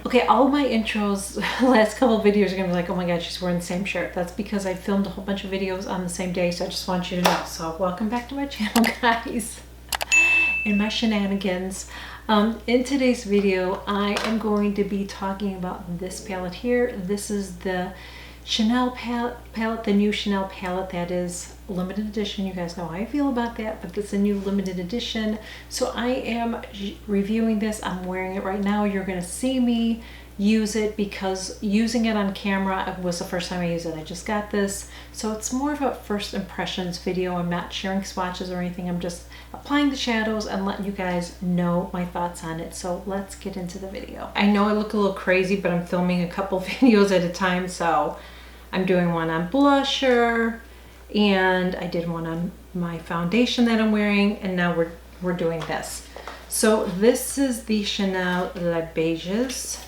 Okay, all my intros, last couple of videos are gonna be like, oh my god, she's wearing the same shirt. That's because I filmed a whole bunch of videos on the same day, so I just want you to know. So welcome back to my channel, guys, and my shenanigans. In today's video, I am going to be talking about this palette here. This is the Chanel palette, the new Chanel palette that is limited edition. You guys know how I feel about that, but it's a new limited edition. So I am reviewing this. I'm wearing it right now. You're going to see me use it because using it on camera was the first time I used it. I just got this. So it's more of a first impressions video. I'm not sharing swatches or anything. I'm just applying the shadows and letting you guys know my thoughts on it. So let's get into the video. I know I look a little crazy, but I'm filming a couple videos at a time. So I'm doing one on blusher, and I did one on my foundation that I'm wearing, and now we're doing this. So this is the Chanel Les Beiges,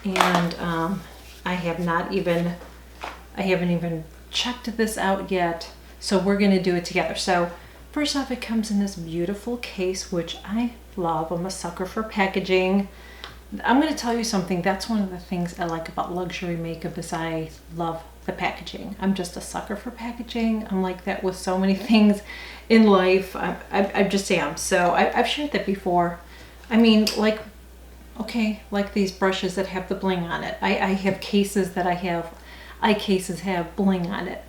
and I haven't even checked this out yet. So we're gonna do it together. So first off, it comes in this beautiful case, which I love. I'm a sucker for packaging. I'm going to tell you something. That's one of the things I like about luxury makeup is I love the packaging. I'm just a sucker for packaging. I'm like that with so many things in life. I just am. So I've shared that before. I mean, like, okay, like these brushes that have the bling on it. I have cases that eye cases have bling on it.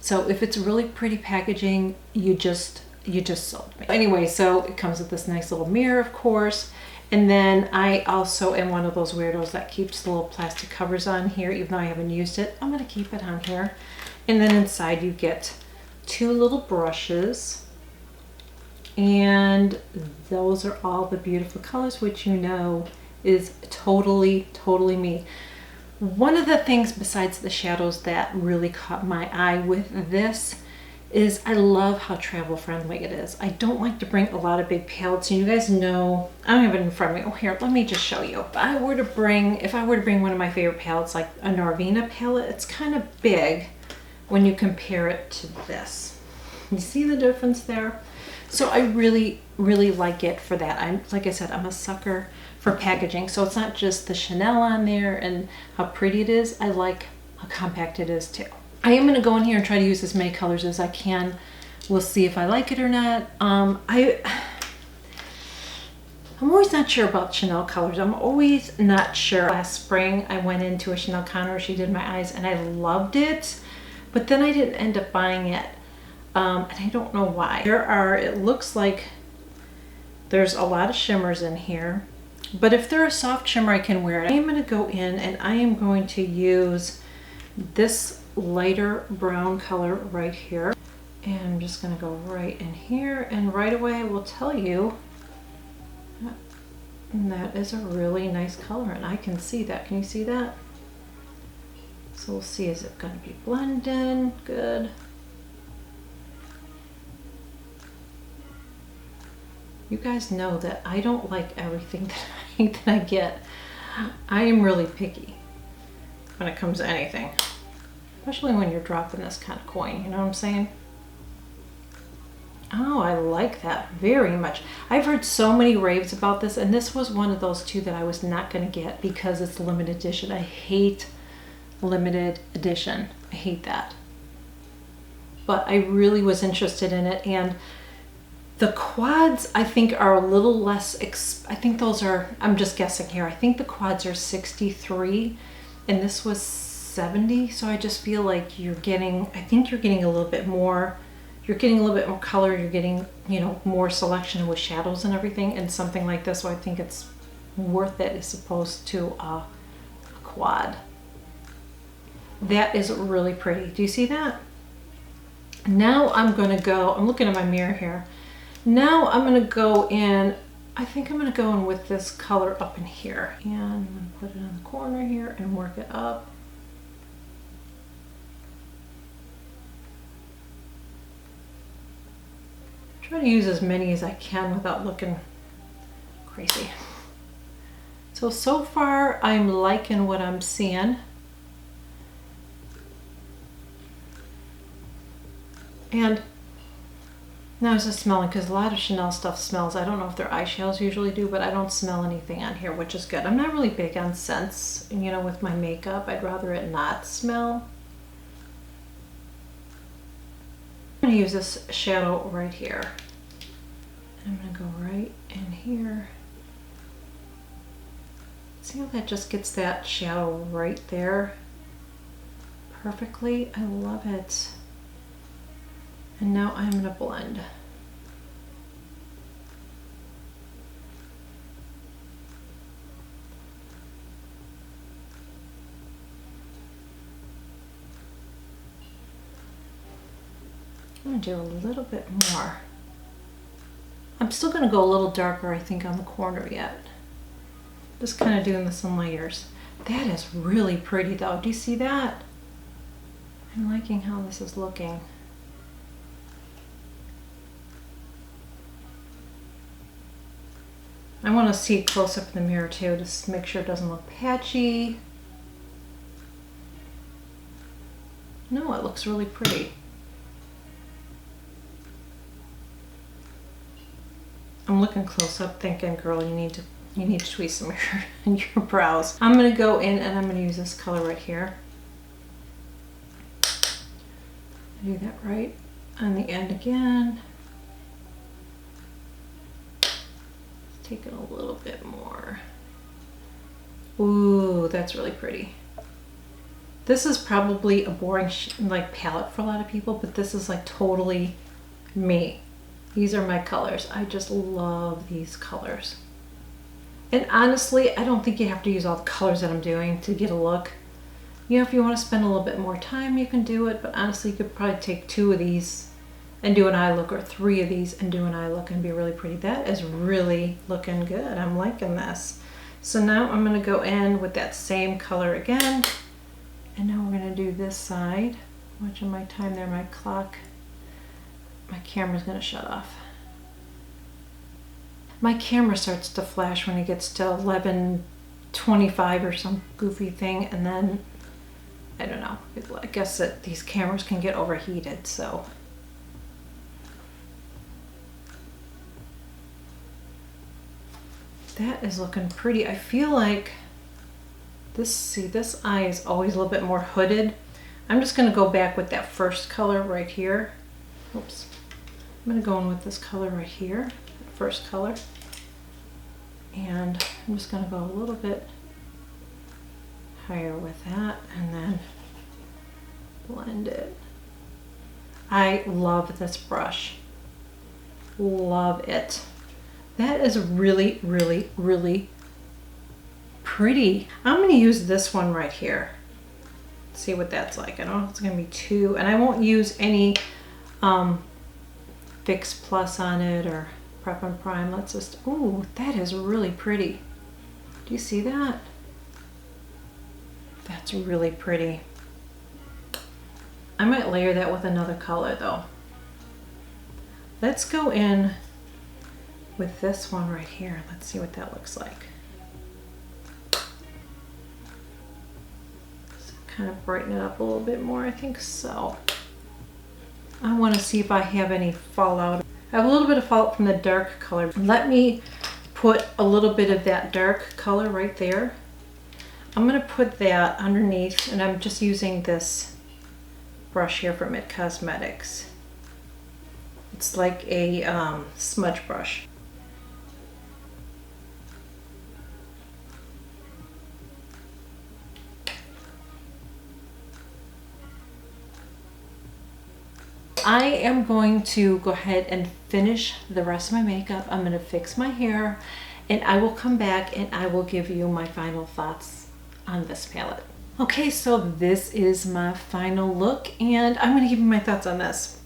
So if it's really pretty packaging, you just sold me. Anyway, so it comes with this nice little mirror, of course. And then I also am one of those weirdos that keeps the little plastic covers on here, even though I haven't used it. I'm going to keep it on here. And then inside you get two little brushes. And those are all the beautiful colors, which you know is totally, totally me. One of the things besides the shadows that really caught my eye with this is I love how travel friendly it is. I don't like to bring a lot of big palettes, and you guys know I don't have it in front of me. Oh, here, let me just show you. If I were to bring one of my favorite palettes, like a Norvina palette, it's kind of big when you compare it to this. You see the difference there? So I really, really like it for that. Like I said, I'm a sucker for packaging. So it's not just the Chanel on there and how pretty it is. I like how compact it is too. I am going to go in here and try to use as many colors as I can. We'll see if I like it or not. I'm always not sure about Chanel colors. I'm always not sure. Last spring, I went into a Chanel counter. She did my eyes and I loved it, but then I didn't end up buying it. And I don't know why. It looks like there's a lot of shimmers in here, but if they're a soft shimmer, I can wear it. I am going to go in and I am going to use this lighter brown color right here, and I'm just going to go right in here, and right away I will tell you that is a really nice color, and I can see that. Can you see that? So we'll see, is it going to be blending good? You guys know that I don't like everything that I get. I am really picky when it comes to anything. Especially when you're dropping this kind of coin, you know what I'm saying? Oh, I like that very much. I've heard so many raves about this, and this was one of those two that I was not going to get because it's limited edition. I hate limited edition. I hate that. But I really was interested in it, and the quads I think are a little less, I think those are, I'm just guessing here, I think the quads are 63, and this was 70, so I just feel like I think you're getting a little bit more, color, you're getting, you know, more selection with shadows and everything, and something like this, so I think it's worth it as opposed to a quad. That is really pretty. Do you see that? Now I'm looking at my mirror here. Now I'm gonna go in, I think I'm gonna go in with this color up in here, and I'm gonna put it in the corner here and work it up. Try to use as many as I can without looking crazy. So far I'm liking what I'm seeing. And Now I was just smelling, because a lot of Chanel stuff smells. I don't know if their eyeshadows usually do, but I don't smell anything on here, which is good. I'm not really big on scents, you know, with my makeup. I'd rather it not smell. I'm gonna use this shadow right here. I'm gonna go right in here. See how that just gets that shadow right there perfectly? I love it. And now I'm gonna blend. I'm gonna do a little bit more. I'm still gonna go a little darker, I think, on the corner yet. Just kind of doing this in layers. That is really pretty though. Do you see that? I'm liking how this is looking. I want to see it close up in the mirror too, just to make sure it doesn't look patchy. No, it looks really pretty. I'm looking close up thinking, girl, you need to tweeze some in your brows. I'm gonna go in and I'm gonna use this color right here. Do that right on the end again. Take it a little bit more. Ooh, that's really pretty. This is probably a boring like palette for a lot of people, but this is like totally me. These are my colors. I just love these colors. And honestly, I don't think you have to use all the colors that I'm doing to get a look. You know, if you want to spend a little bit more time, you can do it, but honestly, you could probably take 2 of these and do an eye look, or 3 of these and do an eye look, and be really pretty. That is really looking good. I'm liking this. So now I'm gonna go in with that same color again, and now we're gonna do this side. Watching my time there, my clock. My camera's gonna shut off. My camera starts to flash when it gets to 11:25 or some goofy thing, and then, I don't know, I guess that these cameras can get overheated, so. That is looking pretty. I feel like this, see, this eye is always a little bit more hooded. I'm just gonna go back with that first color right here. Oops. I'm gonna go in with this color right here, first color. And I'm just gonna go a little bit higher with that and then blend it. I love this brush. Love it. That is really, really, really pretty. I'm going to use this one right here. See what that's like. I don't know if it's going to be too, and I won't use any Fix Plus on it or Prep and Prime. Let's just, ooh, that is really pretty. Do you see that? That's really pretty. I might layer that with another color though. Let's go in with this one right here. Let's see what that looks like. Just kind of brighten it up a little bit more, I think so. I want to see if I have any fallout. I have a little bit of fallout from the dark color. Let me put a little bit of that dark color right there. I'm going to put that underneath, and I'm just using this brush here from It Cosmetics. It's like a smudge brush. I am going to go ahead and finish the rest of my makeup. I'm going to fix my hair, and I will come back and I will give you my final thoughts on this palette. Okay, so this is my final look, and I'm going to give you my thoughts on this.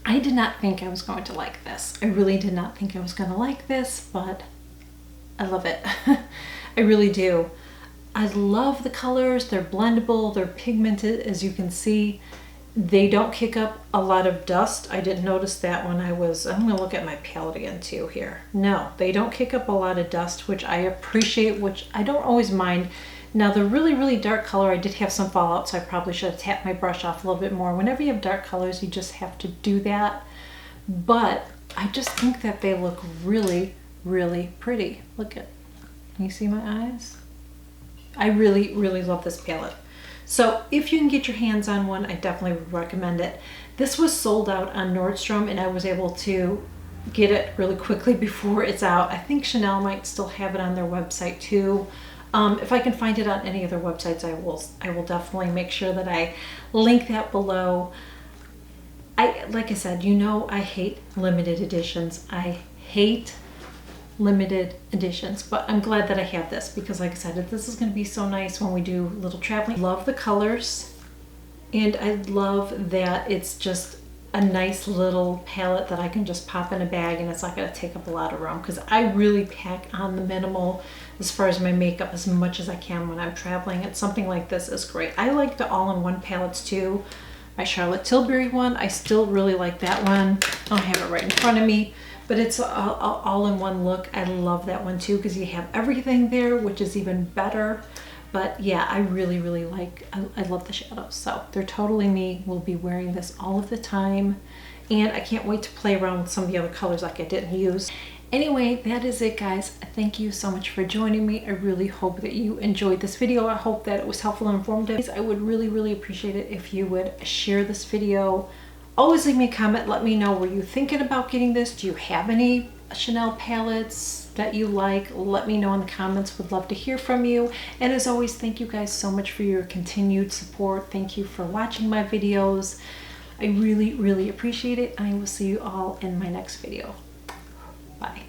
I did not think I was going to like this. I really did not think I was going to like this, but I love it. I really do. I love the colors. They're blendable. They're pigmented, as you can see. They don't kick up a lot of dust. I didn't notice that when I'm gonna look at my palette again too here. No, they don't kick up a lot of dust, which I appreciate, which I don't always mind. Now the really, really dark color, I did have some fallout, so I probably should have tapped my brush off a little bit more. Whenever you have dark colors, you just have to do that. but I just think that they look really, really pretty. Look at, can you see my eyes? I really, really love this palette. So if you can get your hands on one, I definitely would recommend it. This was sold out on Nordstrom and I was able to get it really quickly before it's out. I think Chanel might still have it on their website too. If I can find it on any other websites, I will definitely make sure that I link that below. Like I said, you know, I hate limited editions. I hate limited editions, but I'm glad that I have this because like I said, this is going to be so nice when we do little traveling. Love the colors, and I love that it's just a nice little palette that I can just pop in a bag and it's not going to take up a lot of room, because I really pack on the minimal as far as my makeup as much as I can when I'm traveling, and something like this is great. I like the all-in-one palettes too. My Charlotte Tilbury one, I still really like that one. I don't have it right in front of me, but it's all in one look. I love that one too because you have everything there, which is even better. But yeah, I really, really like, I love the shadows. So they're totally me. We'll be wearing this all of the time. And I can't wait to play around with some of the other colors like I didn't use. Anyway, that is it, guys. Thank you so much for joining me. I really hope that you enjoyed this video. I hope that it was helpful and informative. I would really, really appreciate it if you would share this video. Always leave me a comment. Let me know, were you thinking about getting this? Do you have any Chanel palettes that you like? Let me know in the comments. Would love to hear from you. And as always, thank you guys so much for your continued support. Thank you for watching my videos. I really, really appreciate it. I will see you all in my next video. Bye.